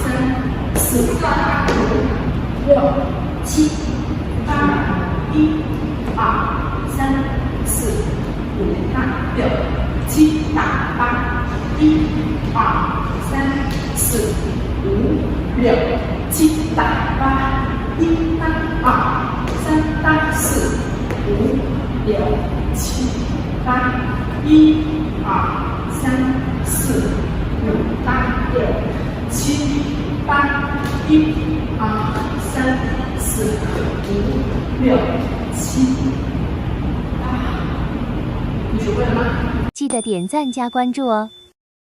三、四、五、六、七、八，一、二、三、四、五、六、七、八，一、二、三、四、五、六、七、八，一、二、三、四、五、六、七、八，一、二、三、四、五、六、七、八，一、二、三、四、五、六、七、八，你学会了吗？记得点赞加关注哦。